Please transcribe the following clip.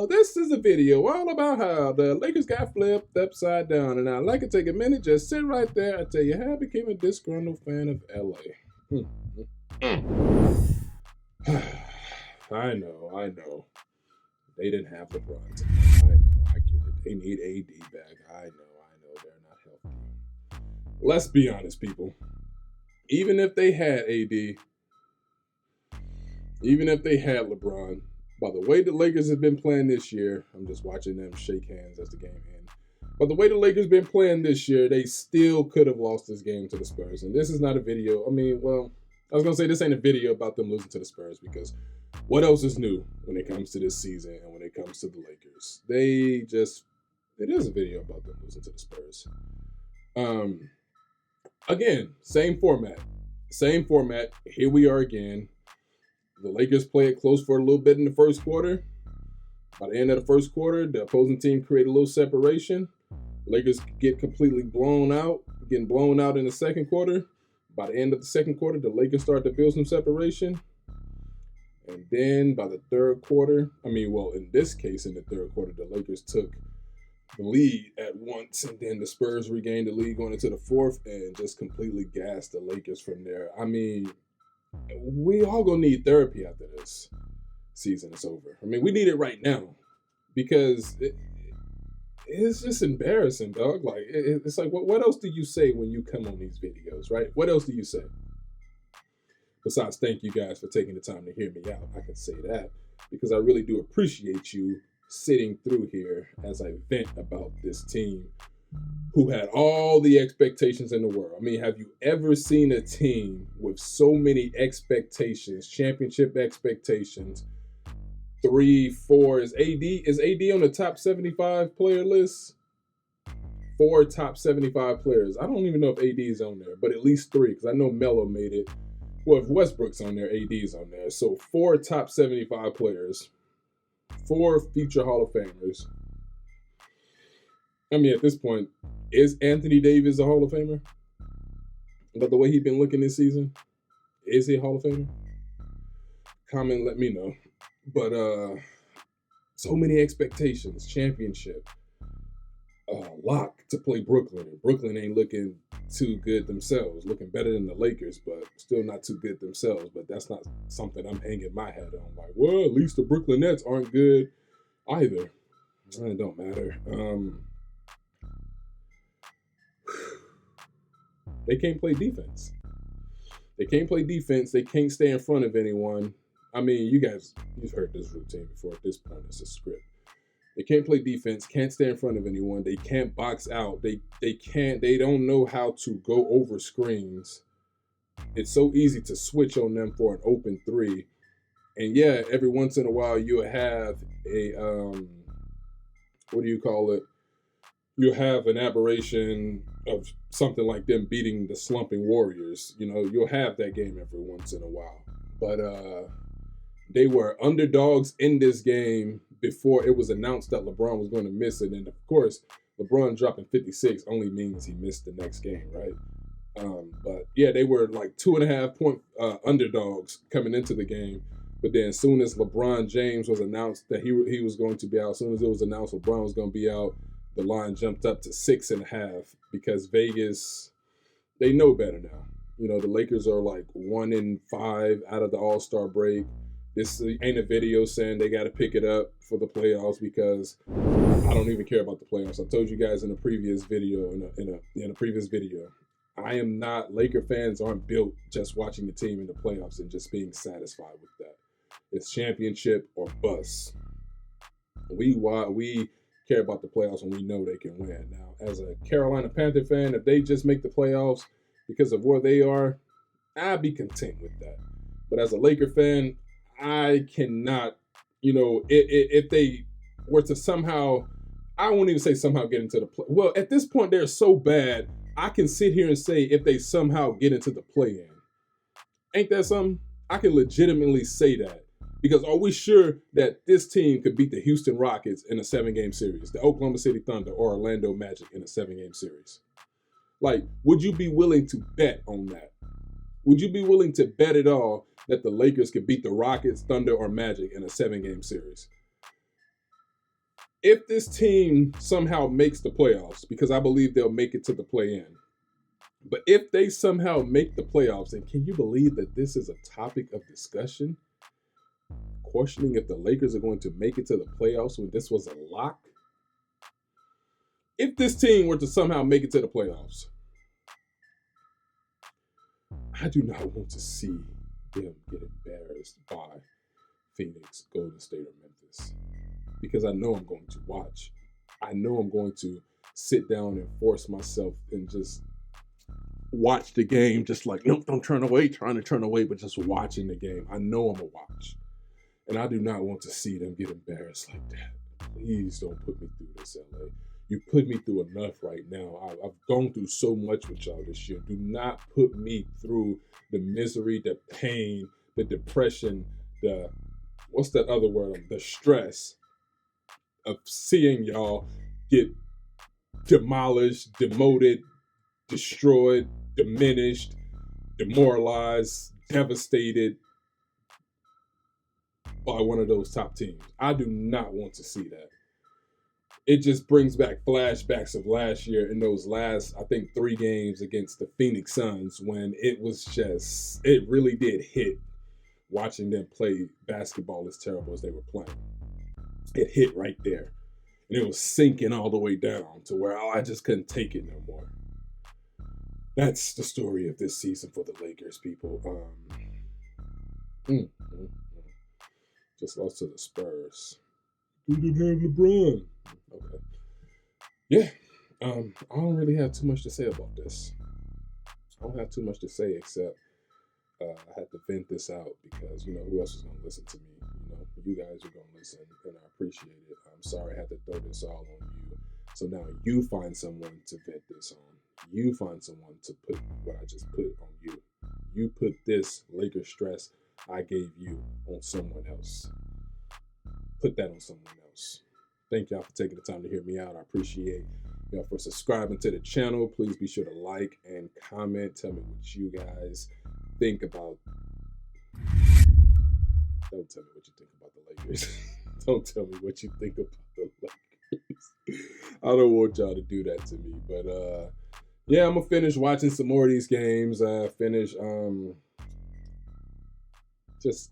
this is a video all about how the Lakers got flipped upside down. And I'd like to take a minute, just sit right there. I tell you how I became a disgruntled fan of LA. I know. They didn't have LeBron tonight. I know, I get it. They need AD back. I know, they're not healthy. Let's be honest, people. Even if they had AD, even if they had LeBron, by the way the Lakers have been playing this year, I'm just watching them shake hands as the game ends. But the way the Lakers been playing this year, they still could have lost this game to the Spurs. And this is not a video. I mean, well, I was going to say this ain't a video about them losing to the Spurs because what else is new when it comes to this season and when it comes to the Lakers? It is a video about them losing to the Spurs. Again, same format. Here we are again. The Lakers play it close for a little bit in the first quarter. By the end of the first quarter, the opposing team create a little separation. Lakers get completely getting blown out in the second quarter. By the end of the second quarter, the Lakers start to build some separation. And then by the third quarter, in this case, in the third quarter, the Lakers took the lead at once, and then the Spurs regained the lead going into the fourth and just completely gassed the Lakers from there. We all gonna need therapy after this season is over. We need it right now because it's just embarrassing, dog. Like it's like what else do you say when you come on these videos, right? What else do you say? Besides, thank you guys for taking the time to hear me out. I can say that because I really do appreciate you sitting through here as I vent about this team who had all the expectations in the world. Have you ever seen a team with so many expectations, championship expectations? 3, 4, is AD on the top 75 player list? 4 top 75 players. I don't even know if AD is on there, but at least 3, because I know Melo made it. Well, if Westbrook's on there, AD's on there. So 4 top 75 players, 4 future Hall of Famers. At this point, is Anthony Davis a Hall of Famer? But the way he's been looking this season, is he a Hall of Famer? Comment, let me know. But so many expectations, championship, lock to play Brooklyn. Brooklyn ain't looking too good themselves, looking better than the Lakers, but still not too good themselves. But that's not something I'm hanging my hat on. Like, well, at least the Brooklyn Nets aren't good either. It don't matter. They can't play defense. They can't stay in front of anyone. You've heard this routine before. At this point, it's a script. They can't play defense, can't stay in front of anyone. They can't box out. They don't know how to go over screens. It's so easy to switch on them for an open 3. And yeah, every once in a while you'll have a, You'll have an aberration of something like them beating the slumping Warriors. You'll have that game every once in a while. But they were underdogs in this game before it was announced that LeBron was going to miss it. And of course, LeBron dropping 56 only means he missed the next game, right? But yeah, they were like 2.5 point underdogs coming into the game. But then as soon as LeBron James was announced that he was going to be out, as soon as it was announced LeBron was going to be out, the line jumped up to 6.5 because Vegas, they know better now. The Lakers are like 1-5 out of the All-Star break. This ain't a video saying they got to pick it up for the playoffs because I don't even care about the playoffs. I told you guys in a previous video, I am not, Laker fans aren't built just watching the team in the playoffs and just being satisfied with that. It's championship or bust. We care about the playoffs when we know they can win. Now, as a Carolina Panther fan, if they just make the playoffs because of where they are, I'd be content with that. But as a Laker fan, I cannot, if they were to somehow, I won't even say somehow get into the play. Well, at this point, they're so bad, I can sit here and say if they somehow get into the play-in. Ain't that something? I can legitimately say that. Because are we sure that this team could beat the Houston Rockets in a 7-game series, the Oklahoma City Thunder or Orlando Magic in a 7-game series? Like, would you be willing to bet on that? Would you be willing to bet at all that the Lakers could beat the Rockets, Thunder, or Magic in a 7-game series? if this team somehow makes the playoffs, because I believe they'll make it to the play-in, but if they somehow make the playoffs, and can you believe that this is a topic of discussion? Questioning if the Lakers are going to make it to the playoffs when this was a lock. If this team were to somehow make it to the playoffs, I do not want to see them get embarrassed by Phoenix, Golden State, or Memphis. Because I know I'm going to watch. I know I'm going to sit down and force myself and just watch the game, just like, nope, don't turn away, trying to turn away, but just watching the game. I know I'm going to watch. And I do not want to see them get embarrassed like that. Please don't put me through this, LA. You put me through enough right now. I've gone through so much with y'all this year. Do not put me through the misery, the pain, the depression, the, what's that other word? The stress of seeing y'all get demolished, demoted, destroyed, diminished, demoralized, devastated by one of those top teams. I do not want to see that. It just brings back flashbacks of last year in those last, I think, 3 games against the Phoenix Suns when it was just, it really did hit watching them play basketball as terrible as they were playing. It hit right there. And it was sinking all the way down to where I just couldn't take it no more. That's the story of this season for the Lakers, people. Just lost to the Spurs. We didn't have LeBron. Okay. Yeah. I don't really have too much to say about this. I don't have too much to say except I had to vent this out because, who else is going to listen to me? You guys are going to listen, and I appreciate it. I'm sorry I had to throw this all on you. So now you find someone to vent this on. You find someone to put what I just put on you. You put this Lakers stress I gave you on someone else. Put that on someone else. Thank y'all for taking the time to hear me out. I appreciate y'all for subscribing to the channel. Please be sure to like and comment. Tell me what you guys think about. Don't tell me what you think about the Lakers. Don't tell me what you think about the Lakers. I don't want y'all to do that to me. But yeah, I'm gonna finish watching some more of these games. Finish just